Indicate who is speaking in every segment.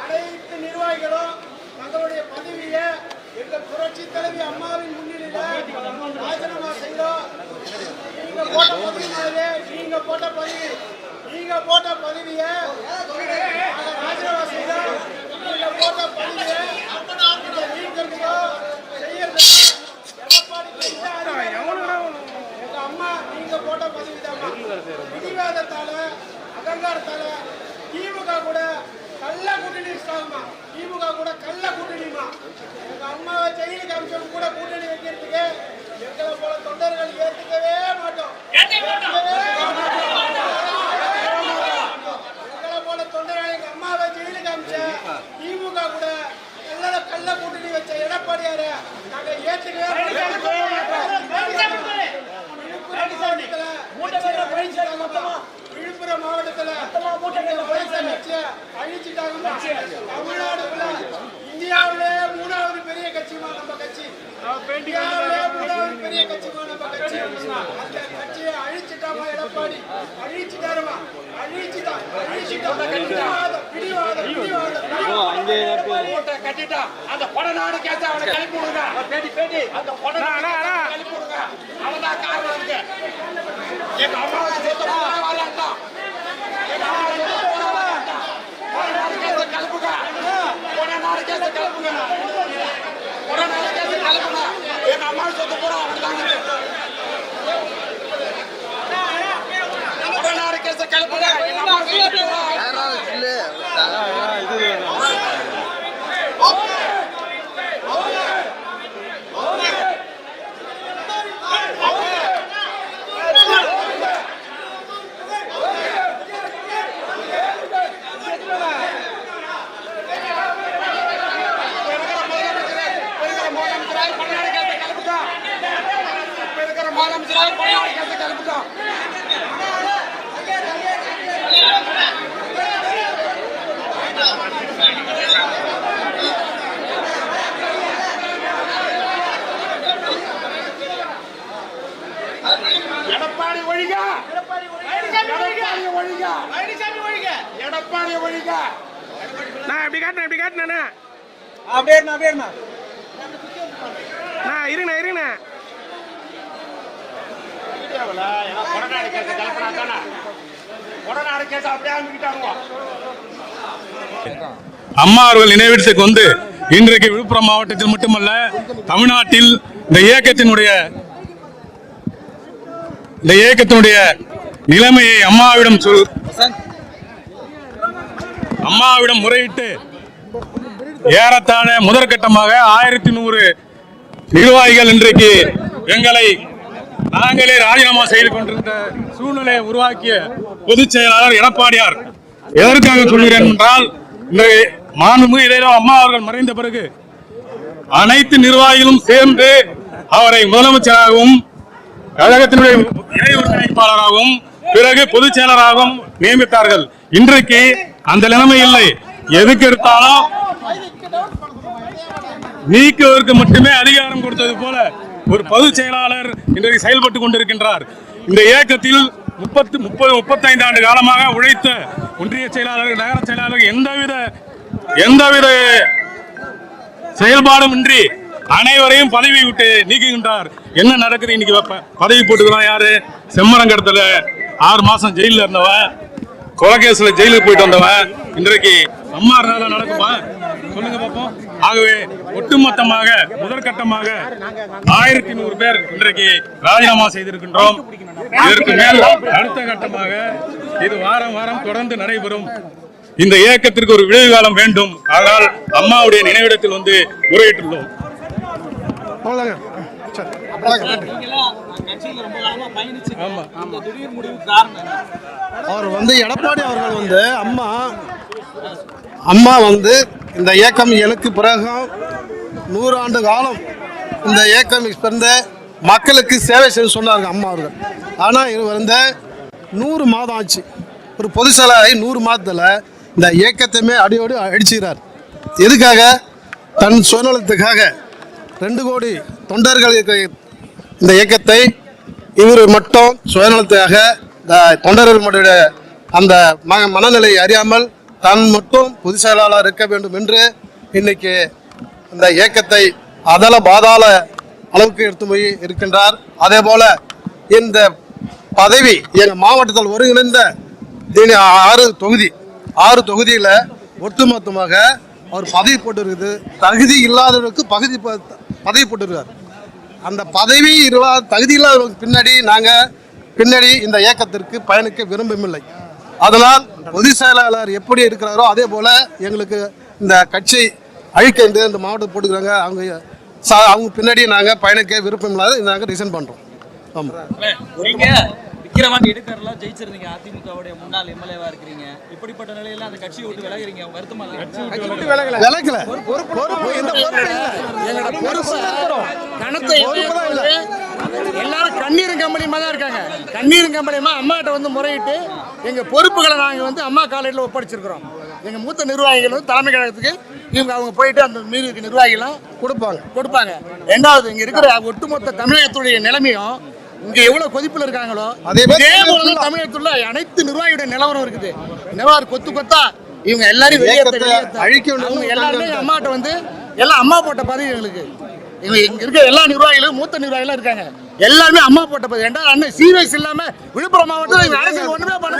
Speaker 1: அனைத்து நிர்வாகிகளும் தங்களுடைய பதவியை எங்கள் புரட்சி தலைவி அம்மாவின் முன்னிலையில் ராஜினாமா செய்தோம். நீங்க போட்ட பதவியை ராஜினாமா செய்தோம். நீங்க போட்ட பதவியை நீக்கிறதுக்கோ செய்யறதுக்கோ எங்க அம்மா நீங்க போட்ட பதவி தான். பிடிவாதத்தால அகங்காரத்தால திமுக கூட கள்ள கூட்டணி திமுக கூட கள்ள கூட்டணிமா. எங்க அம்மாவை ஜெயிலுக்கு அமிச்சவங்க கூட கூட்டணி வைக்கிறதுக்கு எங்களை போல தொண்டர்கள் ஏற்றுக்கவே மாட்டோம். எங்களை போல தொண்டர்கள் எங்க அம்மாவை ஜெயிலுக்கு அமிச்ச திமுக கூட கள்ள கூட்டணி வச்ச எடப்பாடியார நாங்க ஏற்றுக்கவே விழுப்புரம் மாவட்டத்துல அழிச்சுட்டாங்க. தமிழ்நாடுல இந்தியாவிலே 3வது பெரிய கட்சிமா நம்ம கட்சி. இந்தியாவிலே 3வது பெரிய கட்சிமா நம்ம கட்சி. அந்த கட்சியை அழிச்சுட்டாமா எடப்பாடி. அழிச்சுட்டாருமா. கட்டிட்டா அந்த கொடநாடு கேட்ட அவனை கிளப்பி விடுங்க. அந்த கொடநாடு கிளப்பி விடுங்க. அவன்தான் காரணம் இருக்கு. எங்க அம்மாவுக்கு சொந்த வரலாண்டா. எங்க அம்மாவுக்கு சொந்த வரலாண்டா. கொடநாடு கேட்ட கிளப்புங்க. கொடநாடு கேட்ட கிளப்புங்க. கொடநாடு கேட்ட கிளப்புங்க. எங்க அம்மாவுக்கு சொந்த போறோம் அவன் தாங்க. கொடநாடு கேட்ட கிளப்புங்க. எங்க அம்மாவுக்கு சொந்த போறோம். எடப்பாடி ஒழிக. எடப்பாடி ஒழிக. நான் எப்படி காட்டினா அப்படியே இருங்கண்ணா.
Speaker 2: அம்மா அவர்கள் நினைவிடத்துக்கு வந்து இன்றைக்கு விழுப்புரம் மாவட்டத்தில் மட்டுமல்ல தமிழ்நாட்டில் இந்த இயக்கத்தினுடைய நிலைமையை அம்மாவிடம் முறையிட்டு ஏறத்தாழ முதற்கட்டமாக 1100 நிர்வாகிகள் இன்றைக்கு எங்களை நாங்களே ராஜினாமா செய்து கொண்டிருந்த சூழ்நிலையை உருவாக்கிய பொதுச் செயலாளர் எடப்பாடியார் எதற்காக சொல்கிறேன் என்றால், இந்த மாண்புமிகு இளைஞர் அம்மா அவர்கள் மறைந்த பிறகு அனைத்து நிர்வாகிகளும் சேர்ந்து அவரை முதலமைச்சராகவும் கழகத்தினுடைய இணை ஒருங்கிணைப்பாளராகவும் பிறகு பொதுச் செயலராகவும் நியமித்தார்கள். இன்றைக்கு அந்த நிலைமை இல்லை. எதுக்கு எடுத்தாலும் நீக்குவதற்கு மட்டுமே அதிகாரம் கொடுத்தது போல ஒரு பொதுச் செயலாளர் இன்றைக்கு செயல்பட்டுக் கொண்டிருக்கின்றார். இந்த இயக்கத்தில் 35 ஆண்டு காலமாக உழைத்த ஒன்றிய செயலாளர், நகர செயலாளர் எந்தவித செயல்பாடும் இன்றி அனைவரையும் பதவி விட்டு நீக்குகின்றார். என்ன நடக்குது இன்னைக்கு? பதவி போட்டுக்கிறான் யாரு? செம்மரங்கடத்துல 6 மாசம் ஜெயில இருந்தவன், கொலைகேஸ்ல ஜெயிலுக்கு போயிட்டு வந்தவன் இன்றைக்கு அம்மா இருந்தாலும் நடக்குமா? சொல்லுங்க பார்ப்போம். ஆகவே ஒட்டுமொத்தமாக முதற்கட்டமாக 1100 பேர் இன்றைக்கு ராஜினாமா செய்திருக்கின்றோம். இதற்கு மேல் அடுத்த கட்டமாக இது வாரம் தொடர்ந்து நடைபெறும். இந்த இயக்கத்திற்கு ஒரு விளைவு காலம் வேண்டும். அதனால் அம்மாவுடைய நினைவிடத்தில் வந்து முறையிட்டுள்ளோம்.
Speaker 3: அவர் வந்து எடப்பாடி அவர்கள் வந்து அம்மா வந்து இந்த இயக்கம் எனக்கு பிறகு 100 ஆண்டு காலம் இந்த இயக்கம் பிறந்த மக்களுக்கு சேவை செய்ய சொன்னார்கள் அம்மா அவர்கள். ஆனால் இவர் வந்து 100 மாதம் ஆச்சு. ஒரு பொது செயலாளரை 100 மாதத்தில் இந்த இயக்கத்தையுமே அடியோடு அடிச்சுக்கிறார். எதுக்காக? தன் சுயநலத்துக்காக 2 கோடி தொண்டர்கள் இந்த இயக்கத்தை இவர் மட்டும் சுயநலத்துக்காக தொண்டர்களுடைய அந்த மனநிலை அறியாமல் தான் மட்டும் பொதுச் செயலாளர் இருக்க வேண்டும் என்று இன்னைக்கு இந்த இயக்கத்தை அதல பாதாள அளவுக்கு எடுத்து போய் இருக்கின்றார். அதே போல இந்த பதவி எங்கள் மாவட்டத்தில் ஒருங்கிணைந்த 6 தொகுதியில் ஒட்டுமொத்தமாக அவர் பதவி போட்டிருக்குது. தகுதி இல்லாதவருக்கு பதவி போட்டிருக்கார். அந்த பதவி தகுதி இல்லாதவருக்கு பின்னாடி இந்த இயக்கத்திற்கு பயணிக்க விரும்பவில்லை. அதனால் பொதுச் செயலாளர் எப்படி இருக்கிறாரோ அதே போல எங்களுக்கு இந்த கட்சி அழிக்க இந்த மாவட்டத்தை போட்டுக்கிறாங்க. அவங்க பின்னாடி நாங்கள் பயணிக்க விருப்பம் இல்லாத நாங்கள் ரிசைன் பண்ணுறோம். ஆமாம்.
Speaker 4: விக்கிரவாண்டி எடுக்கிறலாம் ஜெயிச்சிருந்தீங்க. அதிமுகவுடைய முன்னாள் எம்எல்ஏவா இருக்கிறீங்க. இப்படிப்பட்ட நிலையில அந்த கட்சியை விட்டு விலகுறீங்க. வருத்தமா
Speaker 3: விலகல.
Speaker 5: எல்லாரும் கண்ணீரும் கம்பெனியுமா தான் இருக்காங்க. கண்ணீரும் கம்பெனியுமா அம்மாட்ட வந்து முறையிட்டு எங்க பொறுப்புகளை நாங்கள் வந்து அம்மா காலையில் ஒப்படைச்சிருக்கிறோம். எங்க மூத்த நிர்வாகிகள் வந்து தலைமை கழகத்துக்கு அவங்க போயிட்டு அந்த மீறி நிர்வாகிகளும் கொடுப்பாங்க. ரெண்டாவது இங்க இருக்கிற ஒட்டுமொத்த தமிழகத்துடைய நிலைமையும் இங்க எவ்வளவு கொதிப்புல இருக்காங்களோ அதே போல தமிழகத்துல அனைத்து நிர்வாகியுடைய நிலவரம் இருக்குது. நிலவரம் கொத்தா இவங்க எல்லாரும் அவங்க எல்லாருமே அம்மாட்ட வந்து எல்லாம் அம்மா போட்ட பதவி எங்களுக்கு. இங்க இருக்க எல்லா நிர்வாகிகளும் மூத்த நிர்வாகிகளும் இருக்காங்க. எல்லாருமே அம்மா போட்ட பதவி. ஏன்டா அண்ணன் சீரியஸ் இல்லாம விழுப்புரம் மாவட்டத்தில் அரசியல் ஒண்ணுமே பண்ண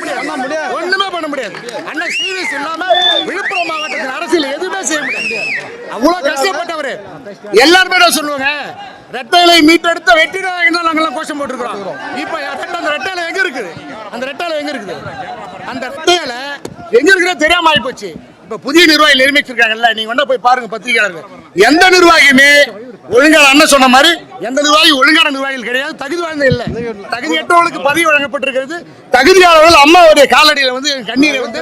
Speaker 5: முடியாது. அண்ணன் சீரியஸ் இல்லாம விழுப்புரம் மாவட்டத்தில் அரசியல் எதுவுமே செய்ய முடியாது. அவ்வளவு கஷ்டப்பட்டவரு. எல்லாருமே சொல்லுவாங்க ரெட்டையிலை மீட்டெடுத்த வெற்றிடாக நாங்கெல்லாம் கோஷம் போட்டுருக்கிறோம். இப்ப அந்த ரெட்டையில எங்க இருக்குது? அந்த ரெட்டையில எங்க இருக்குன்னு தெரியாம ஆகி போச்சு. இப்ப புதிய நிர்வாகிகள் நியமிச்சிருக்காங்கல்ல, நீங்க வேணா போய் பாருங்க பத்திரிகையாளர்கள். எந்த நிர்வாகியுமே ஒழுங்கான அண்ணன் சொன்ன மாதிரி எந்த நிர்வாகி ஒழுங்கான நிர்வாகிகள் கிடையாது. தகுதி வாய்ந்த இல்ல. தகுதியற்றவர்களுக்கு பதவி வழங்கப்பட்டிருக்கிறது. தகுதியாளர்கள் அம்மாவுடைய காலடியில வந்து கண்ணீரை வந்து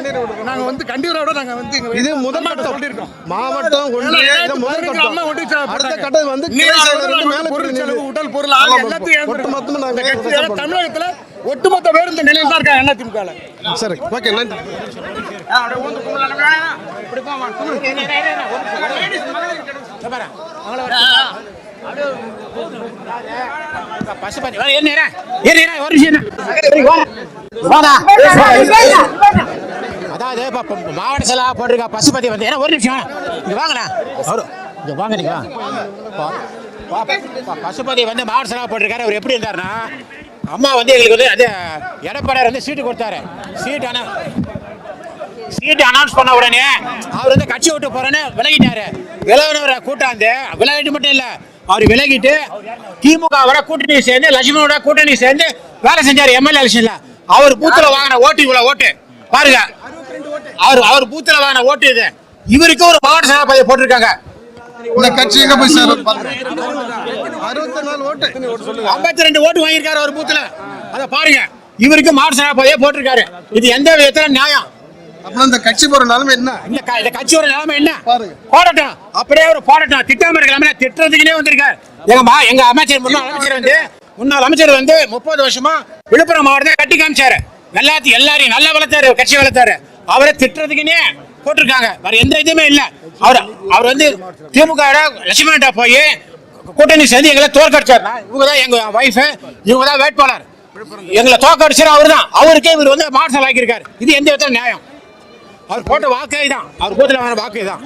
Speaker 5: நாங்க வந்து கண்ணீரோட நாங்க வந்து
Speaker 3: இது முதல் சொல்லியிருக்கோம். மாவட்டம்
Speaker 5: அம்மா உடல் பொருள் எல்லாத்தையும் தமிழகத்துல ஒட்டுமொத்த பேர் இந்த நிலையில் தான் இருக்காங்க அதிமுக.
Speaker 3: சரி, ஓகே, நன்றி.
Speaker 6: அதாவது மாவட்ட செலவா போட்டிருக்கா பசுபதி வந்து ஒரு நிமிஷம் இங்க வாங்கண்ணா. இங்க வாங்க, நீங்க பசுபதி வந்து மாவட்ட செலவா போட்டிருக்காரு. அவர் எப்படி இருந்தாருன்னா, அம்மா வந்து எங்களுக்கு வந்து அது எடப்பாடியார் வந்து சீட்டு கொடுத்தாரு. சீட்டு அனௌன்ஸ் பண்ண உடனே அவர் வந்து கட்சி விட்டு போறேன்னு விலகிட்டாரு. விலகினவரை கூட்டாந்து விலகிட்டு மட்டும் இல்ல, அவர் விலகிட்டு திமுக கூட்டணி சேர்ந்து லட்சுமணோட கூட்டணி சேர்ந்து வேலை செஞ்சாரு. எம்எல்ஏ எலெக்ஷன்ல அவர் பூத்துல வாங்கின ஓட்டு இவ்வளவு ஓட்டு பாருங்க. அவர் பூத்துல வாங்கின ஓட்டு இது. இவருக்கு ஒரு மாவட்ட சபாபதியை போட்டிருக்காங்க.
Speaker 3: இந்த கட்சி எங்க போய் சேரும்? 64 ஓட்டு
Speaker 6: 52 ஓட்டு வாங்கியிருக்காரு ஒரு பூத்துல. அத பாருங்க. இவருக்கு மாவட்ட சபாபதியை போட்டிருக்காரு. இது எந்த விதத்துல நியாயம்?
Speaker 3: அப்புறம் இந்த கட்சி போற நிலைமை என்ன?
Speaker 6: இந்த கட்சியோட நிலைமை என்ன? போடட்டும், அப்படியே ஒரு போடட்டும். திட்டாம இருக்கலாமே, திட்டுறதுக்குனே வந்திருக்காரு. எங்க அமைச்சர் முன்னாள் அமைச்சர் வந்து 30 வருஷமா விழுப்புரம் மாவட்டத்தை கட்டி காமிச்சாரு. எல்லாரையும் நல்லா வளர்த்தாரு, கட்சி வளர்த்தாரு. அவரை திட்டுறதுக்குன்னே போட்டிருக்காங்க, வேற எந்த இதுவுமே இல்ல. அவர் வந்து திமுக லட்சுமணா போய் கூட்டணி சேர்ந்து எங்களை தோற்கடிச்சார். இவங்க தான் எங்க வைஃப், இவங்க தான் வேட்பாளர். எங்களை தோற்கடிச்சார் அவர் தான். அவருக்கே இவர் வந்து மார்ஷல் ஆக்கியிருக்காரு. இது எந்த விதத்துல நியாயம்? அவர் போட்ட வாக்கே தான், அவர் கூத்துல வாக்கு தான்.